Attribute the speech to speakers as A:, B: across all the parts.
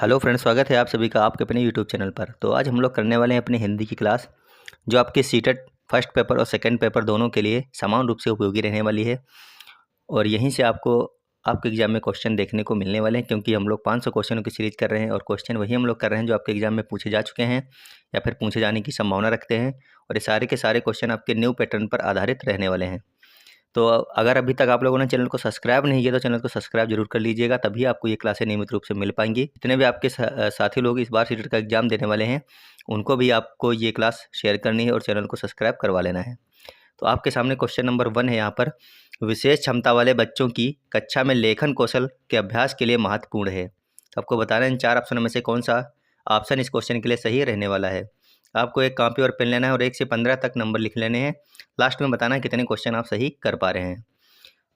A: Hello friends, स्वागत है आप सभी का आपके अपने यूट्यूब चैनल पर। तो आज हम लोग करने वाले हैं अपनी हिंदी की क्लास, जो आपके सीटेट फर्स्ट पेपर और सेकंड पेपर दोनों के लिए समान रूप से उपयोगी रहने वाली है। और यहीं से आपको आपके एग्जाम में क्वेश्चन देखने को मिलने वाले हैं, क्योंकि हम लोग 500 क्वेश्चनों की सीरीज कर रहे हैं और क्वेश्चन वही हम लोग कर रहे हैं जो आपके एग्जाम में पूछे जा चुके हैं या फिर पूछे जाने की संभावना रखते हैं। और ये सारे के सारे क्वेश्चन आपके न्यू पैटर्न पर आधारित रहने वाले हैं। तो अगर अभी तक आप लोगों ने चैनल को सब्सक्राइब नहीं किया तो चैनल को सब्सक्राइब जरूर कर लीजिएगा, तभी आपको ये क्लासें नियमित रूप से मिल पाएंगी। जितने भी आपके साथी लोग इस बार सीटेट का एग्जाम देने वाले हैं, उनको भी आपको ये क्लास शेयर करनी है और चैनल को सब्सक्राइब करवा लेना है। तो आपके सामने क्वेश्चन नंबर 1 है यहाँ पर। विशेष क्षमता वाले बच्चों की कक्षा में लेखन कौशल के अभ्यास के लिए महत्वपूर्ण है। तो आपको बताना है इन 4 ऑप्शनों में से कौन सा ऑप्शन इस क्वेश्चन के लिए सही रहने वाला है। आपको एक कॉपी और पेन लेना है और 1 से 15 तक नंबर लिख लेने हैं। लास्ट में बताना है कितने क्वेश्चन आप सही कर पा रहे हैं।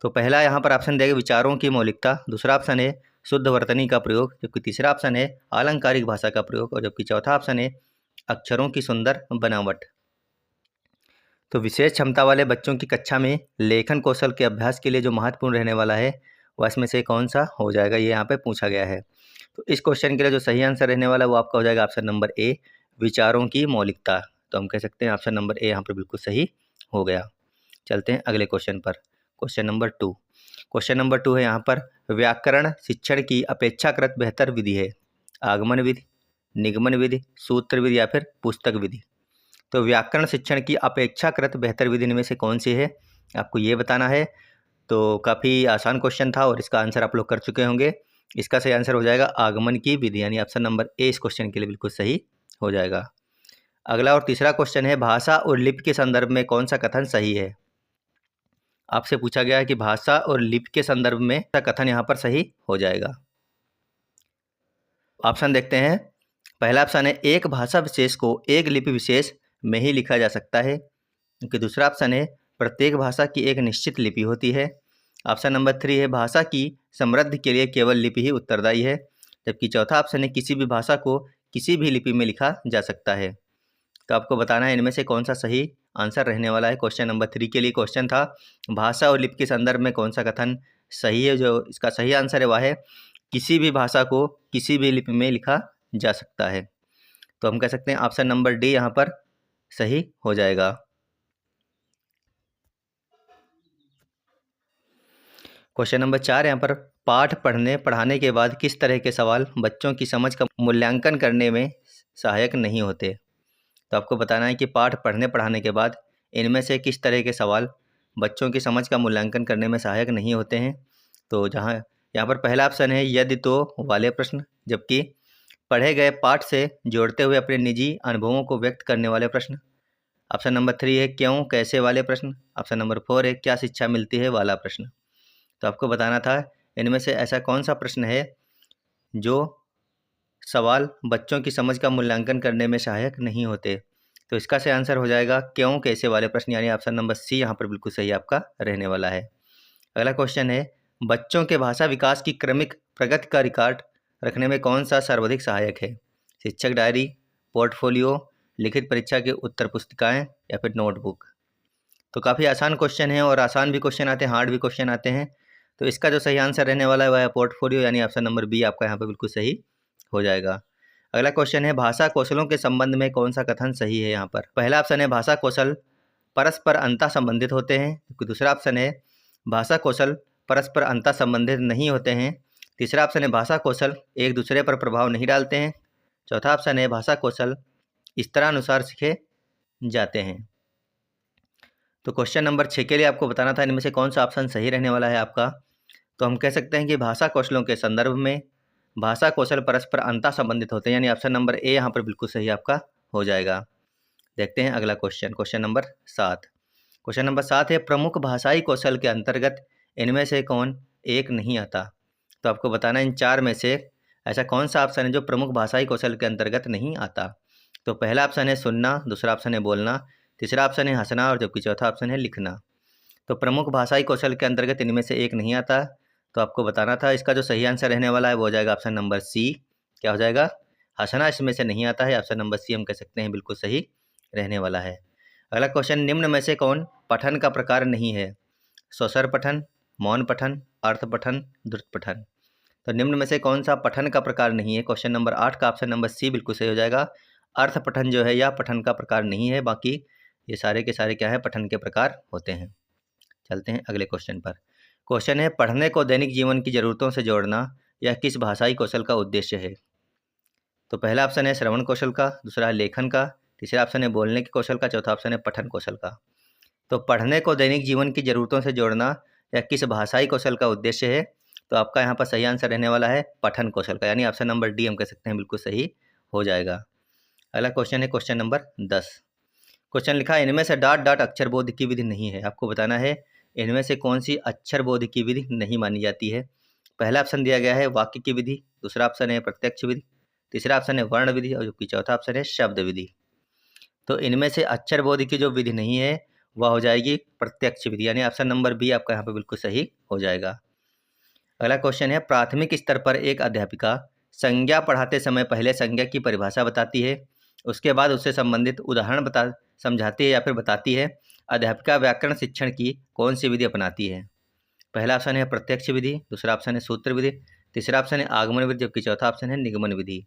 A: तो पहला यहाँ पर ऑप्शन देगा विचारों की मौलिकता, दूसरा ऑप्शन है शुद्ध वर्तनी का प्रयोग, जबकि तीसरा ऑप्शन है आलंकारिक भाषा का प्रयोग, और जबकि चौथा ऑप्शन है अक्षरों की सुंदर बनावट। तो विशेष क्षमता वाले बच्चों की कक्षा में लेखन कौशल के अभ्यास के लिए जो महत्वपूर्ण रहने वाला है वह इसमें से कौन सा हो जाएगा, ये यहाँ पे पूछा गया है। तो इस क्वेश्चन के लिए जो सही आंसर रहने वाला है वो आपका हो जाएगा ऑप्शन नंबर ए, विचारों की मौलिकता। तो हम कह सकते हैं ऑप्शन नंबर ए यहाँ पर बिल्कुल सही हो गया। चलते हैं अगले क्वेश्चन पर। Question number 2। क्वेश्चन नंबर 2 है यहाँ पर, व्याकरण शिक्षण की अपेक्षाकृत बेहतर विधि है आगमन विधि, निगमन विधि, सूत्र विधि या फिर पुस्तक विधि। तो व्याकरण शिक्षण की अपेक्षाकृत बेहतर विधि इनमें से कौन सी है, आपको ये बताना है। तो काफ़ी आसान क्वेश्चन था और इसका आंसर आप लोग कर चुके होंगे। इसका सही आंसर हो जाएगा आगमन की विधि, यानी ऑप्शन नंबर ए इस क्वेश्चन के लिए बिल्कुल सही हो जाएगा। अगला और तीसरा क्वेश्चन है, भाषा और लिपि के संदर्भ में कौन सा कथन सही है। आपसे पूछा गया है कि भाषा और लिपि के संदर्भ में कथन यहाँ पर सही हो जाएगा। ऑप्शन देखते हैं। पहला ऑप्शन है, एक भाषा विशेष को एक लिपि विशेष में ही लिखा जा सकता है, जबकि दूसरा ऑप्शन है प्रत्येक भाषा की एक निश्चित लिपि होती है। ऑप्शन नंबर 3 है, भाषा की समृद्धि के लिए केवल लिपि ही उत्तरदायी है, जबकि चौथा ऑप्शन है किसी भी भाषा को किसी भी लिपि में लिखा जा सकता है। तो आपको बताना है इनमें से कौन सा सही आंसर रहने वाला है। क्वेश्चन नंबर 3 के लिए क्वेश्चन था, भाषा और लिपि के संदर्भ में कौन सा कथन सही है। जो इसका सही आंसर है वह है किसी भी भाषा को किसी भी लिपि में लिखा जा सकता है। तो हम कह सकते हैं ऑप्शन नंबर डी यहाँ पर सही हो जाएगा। क्वेश्चन नंबर 4 यहाँ पर, पाठ पढ़ने पढ़ाने के बाद किस तरह के सवाल बच्चों की समझ का मूल्यांकन करने में सहायक नहीं होते। तो आपको बताना है कि पाठ पढ़ने पढ़ाने के बाद इनमें से किस तरह के सवाल बच्चों की समझ का मूल्यांकन करने में सहायक नहीं होते हैं। तो जहाँ यहाँ पर पहला ऑप्शन है यदि तो वाले प्रश्न, जबकि पढ़े गए पाठ से जोड़ते हुए अपने निजी अनुभवों को व्यक्त करने वाले प्रश्न। ऑप्शन नंबर 3 है क्यों कैसे वाले प्रश्न। ऑप्शन नंबर 4 है क्या शिक्षा मिलती है वाला प्रश्न। तो आपको बताना था इनमें से ऐसा कौन सा प्रश्न है जो सवाल बच्चों की समझ का मूल्यांकन करने में सहायक नहीं होते। तो इसका सही आंसर हो जाएगा क्यों कैसे वाले प्रश्न, यानी ऑप्शन नंबर सी यहाँ पर बिल्कुल सही आपका रहने वाला है। अगला क्वेश्चन है, बच्चों के भाषा विकास की क्रमिक प्रगति का रिकॉर्ड रखने में कौन सा सर्वाधिक सहायक है। शिक्षक डायरी, पोर्टफोलियो, लिखित परीक्षा के उत्तर पुस्तिकाएं या फिर नोटबुक। तो काफ़ी आसान क्वेश्चन है और आसान भी क्वेश्चन आते हैं, हार्ड भी क्वेश्चन आते हैं। तो इसका जो सही आंसर रहने वाला है वह है पोर्टफोलियो, यानी ऑप्शन नंबर बी आपका यहाँ पर बिल्कुल सही हो जाएगा। अगला क्वेश्चन है, भाषा कौशलों के संबंध में कौन सा कथन सही है। यहाँ पर पहला ऑप्शन है भाषा कौशल परस्पर अंतः संबंधित होते हैं, जबकि दूसरा ऑप्शन है भाषा कौशल परस्पर अंतः संबंधित नहीं होते हैं। तीसरा ऑप्शन है भाषा कौशल एक दूसरे पर प्रभाव नहीं डालते हैं। चौथा ऑप्शन है भाषा कौशल स्तरानुसार सीखे जाते हैं। तो क्वेश्चन नंबर 6 के लिए आपको बताना था इनमें से कौन सा ऑप्शन सही रहने वाला है आपका। तो हम कह सकते हैं कि भाषा कौशलों के संदर्भ में भाषा कौशल परस्पर अंतः संबंधित होते हैं, यानी ऑप्शन नंबर ए यहाँ पर बिल्कुल सही आपका हो जाएगा। देखते हैं अगला question, question number 7। Question number 7 है, प्रमुख भाषाई कौशल के अंतर्गत इनमें से कौन एक नहीं आता। तो आपको बताना इन 4 में से ऐसा कौन सा ऑप्शन है जो प्रमुख भाषाई कौशल के अंतर्गत नहीं आता। तो पहला ऑप्शन है सुनना, दूसरा ऑप्शन है बोलना, तीसरा ऑप्शन है हंसना और जबकि चौथा ऑप्शन है लिखना। तो प्रमुख भाषाई कौशल के अंतर्गत इनमें से एक नहीं आता। तो आपको बताना था इसका जो सही आंसर रहने वाला है वो हो जाएगा ऑप्शन नंबर सी, क्या हो जाएगा, हंसना इसमें से नहीं आता है। ऑप्शन नंबर सी हम कह सकते हैं बिल्कुल सही रहने वाला है। अगला क्वेश्चन, निम्न में से कौन पठन का प्रकार नहीं है। स्वसर पठन, मौन पठन, अर्थ पठन, द्रुत पठन। तो निम्न में से कौन सा पठन का प्रकार नहीं है? क्वेश्चन नंबर 8 का ऑप्शन नंबर सी बिल्कुल सही हो जाएगा। अर्थ पठन जो है यह पठन का प्रकार नहीं है, बाकी ये सारे के सारे क्या है, पठन के प्रकार होते हैं। चलते हैं अगले क्वेश्चन पर। क्वेश्चन है, पढ़ने को दैनिक जीवन की ज़रूरतों से जोड़ना यह किस भाषाई कौशल का उद्देश्य है? तो पहला ऑप्शन है श्रवण कौशल का, दूसरा है लेखन का, तीसरा ऑप्शन है बोलने के कौशल का, चौथा ऑप्शन है पठन कौशल का। तो पढ़ने को दैनिक जीवन की ज़रूरतों से जोड़ना या किस भाषाई कौशल का उद्देश्य है? तो आपका यहाँ पर सही आंसर रहने वाला है पठन कौशल का, यानी ऑप्शन नंबर डी हम कह सकते हैं बिल्कुल सही हो जाएगा। अगला क्वेश्चन है क्वेश्चन नंबर 10। क्वेश्चन लिखा है, इनमें से डॉट डॉट अक्षर बोध की विधि नहीं है। आपको बताना है इनमें से कौन सी अक्षर बोध की विधि नहीं मानी जाती है। पहला ऑप्शन दिया गया है वाक्य की विधि, दूसरा ऑप्शन है प्रत्यक्ष विधि, तीसरा ऑप्शन है वर्ण विधि और जबकि चौथा ऑप्शन है शब्द विधि। तो इनमें से अक्षर बोध की जो विधि नहीं है वह हो जाएगी प्रत्यक्ष विधि, यानी ऑप्शन नंबर बी आपका यहाँ पर बिल्कुल सही हो जाएगा। अगला क्वेश्चन है, प्राथमिक स्तर पर एक अध्यापिका संज्ञा पढ़ाते समय पहले संज्ञा की परिभाषा बताती है, उसके बाद उससे संबंधित उदाहरण समझाती है या फिर बताती है। अध्यापिका व्याकरण शिक्षण की कौन सी विधि अपनाती है? पहला ऑप्शन है प्रत्यक्ष विधि, दूसरा ऑप्शन है सूत्र विधि, तीसरा ऑप्शन है आगमन विधि जबकि चौथा ऑप्शन है निगमन विधि।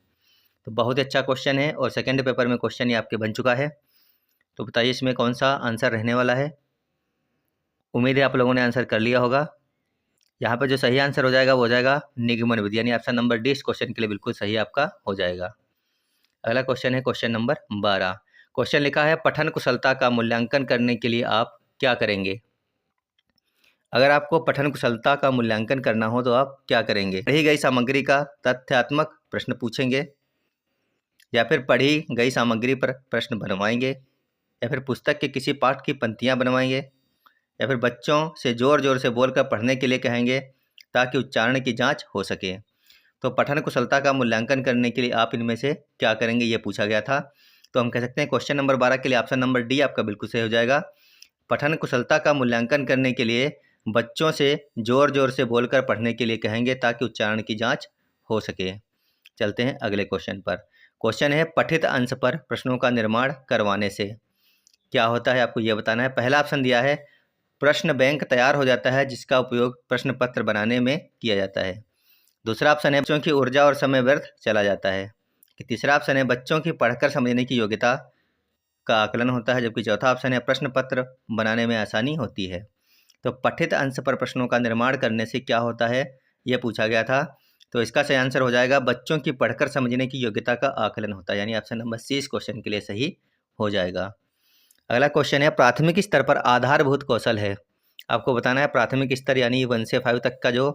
A: तो बहुत ही अच्छा क्वेश्चन है और सेकेंड पेपर में क्वेश्चन ये आपके बन चुका है। तो बताइए इसमें कौन सा आंसर रहने वाला है। उम्मीद है आप लोगों ने आंसर कर लिया होगा। यहाँ पर जो सही आंसर हो जाएगा वो हो जाएगा निगमन विधि, यानी ऑप्शन नंबर डी इस क्वेश्चन के लिए बिल्कुल सही आपका हो जाएगा। अगला क्वेश्चन है क्वेश्चन नंबर 12। क्वेश्चन लिखा है, पठन कुशलता का मूल्यांकन करने के लिए आप क्या करेंगे? अगर आपको पठन कुशलता का मूल्यांकन करना हो तो आप क्या करेंगे? पढ़ी गई सामग्री का तथ्यात्मक प्रश्न पूछेंगे, या फिर पढ़ी गई सामग्री पर प्रश्न बनवाएंगे, या फिर पुस्तक के किसी पाठ की पंक्तियाँ बनवाएंगे, या फिर बच्चों से ज़ोर ज़ोर से बोलकर पढ़ने के लिए कहेंगे ताकि उच्चारण की जांच हो सके। तो पठन कुशलता का मूल्यांकन करने के लिए आप इनमें से क्या करेंगे, ये पूछा गया था। तो हम कह सकते हैं क्वेश्चन नंबर 12 के लिए ऑप्शन नंबर डी आपका बिल्कुल सही हो जाएगा। पठन कुशलता का मूल्यांकन करने के लिए बच्चों से ज़ोर ज़ोर से बोलकर पढ़ने के लिए कहेंगे ताकि उच्चारण की जाँच हो सके। चलते हैं अगले क्वेश्चन पर। क्वेश्चन है, पठित अंश पर प्रश्नों का निर्माण करवाने से क्या होता है, आपको यह बताना है। पहला ऑप्शन दिया है प्रश्न बैंक तैयार हो जाता है जिसका उपयोग प्रश्न पत्र बनाने में किया जाता है। दूसरा ऑप्शन है बच्चों की ऊर्जा और समय व्यर्थ चला जाता है। तीसरा ऑप्शन है बच्चों की पढ़कर समझने की योग्यता का आकलन होता है, जबकि चौथा ऑप्शन है प्रश्न पत्र बनाने में आसानी होती है। तो पठित अंश पर प्रश्नों का निर्माण करने से क्या होता है, यह पूछा गया था। तो इसका सही आंसर हो जाएगा बच्चों की पढ़कर समझने की योग्यता का आकलन होता है, यानी ऑप्शन नंबर सी इस क्वेश्चन के लिए सही हो जाएगा। अगला क्वेश्चन है, प्राथमिक स्तर पर आधारभूत कौशल है। आपको बताना है प्राथमिक स्तर यानी 1 से 5 तक का जो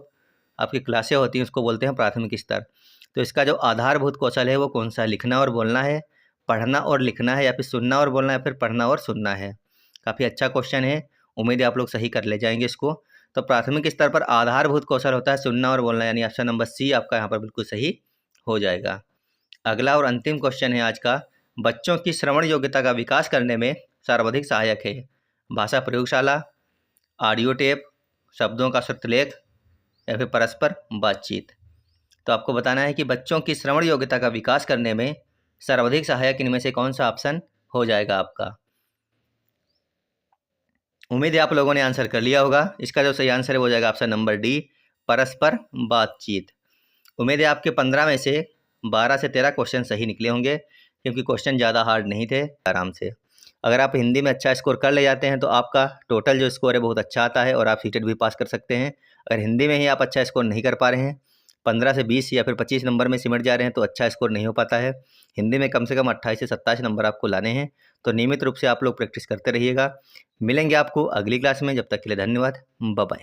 A: आपकी क्लासें होती हैं उसको बोलते हैं प्राथमिक स्तर। तो इसका जो आधारभूत कौशल है वो कौन सा है? लिखना और बोलना है, पढ़ना और लिखना है, या फिर सुनना और बोलना है, या फिर पढ़ना और सुनना है। काफ़ी अच्छा क्वेश्चन है, उम्मीद है आप लोग सही कर ले जाएंगे इसको। तो प्राथमिक स्तर पर आधारभूत कौशल होता है सुनना और बोलना, यानी ऑप्शन नंबर सी आपका यहाँ पर बिल्कुल सही हो जाएगा। अगला और अंतिम क्वेश्चन है आज का, बच्चों की श्रवण योग्यता का विकास करने में सर्वाधिक सहायक है भाषा प्रयोगशाला, ऑडियो टेप, शब्दों का श्रुतलेख, या फिर परस्पर बातचीत। तो आपको बताना है कि बच्चों की श्रवण योग्यता का विकास करने में सर्वाधिक सहायक इनमें से कौन सा ऑप्शन हो जाएगा आपका। उम्मीद है आप लोगों ने आंसर कर लिया होगा। इसका जो सही आंसर है वो हो जाएगा ऑप्शन नंबर डी परस्पर बातचीत। उम्मीद है आपके 15 में से 12 से 13 क्वेश्चन सही निकले होंगे, क्योंकि क्वेश्चन ज़्यादा हार्ड नहीं थे, आराम से। अगर आप हिंदी में अच्छा स्कोर कर ले जाते हैं तो आपका टोटल जो स्कोर है बहुत अच्छा आता है और आप सीटेट भी पास कर सकते हैं। अगर हिंदी में ही आप अच्छा स्कोर नहीं कर पा रहे हैं, 15 से 20 या फिर 25 नंबर में सिमट जा रहे हैं, तो अच्छा स्कोर नहीं हो पाता है। हिंदी में कम से कम 28 से 27 नंबर आपको लाने हैं। तो नियमित रूप से आप लोग प्रैक्टिस करते रहिएगा। मिलेंगे आपको अगली क्लास में, जब तक के लिए धन्यवाद, बाय बाय।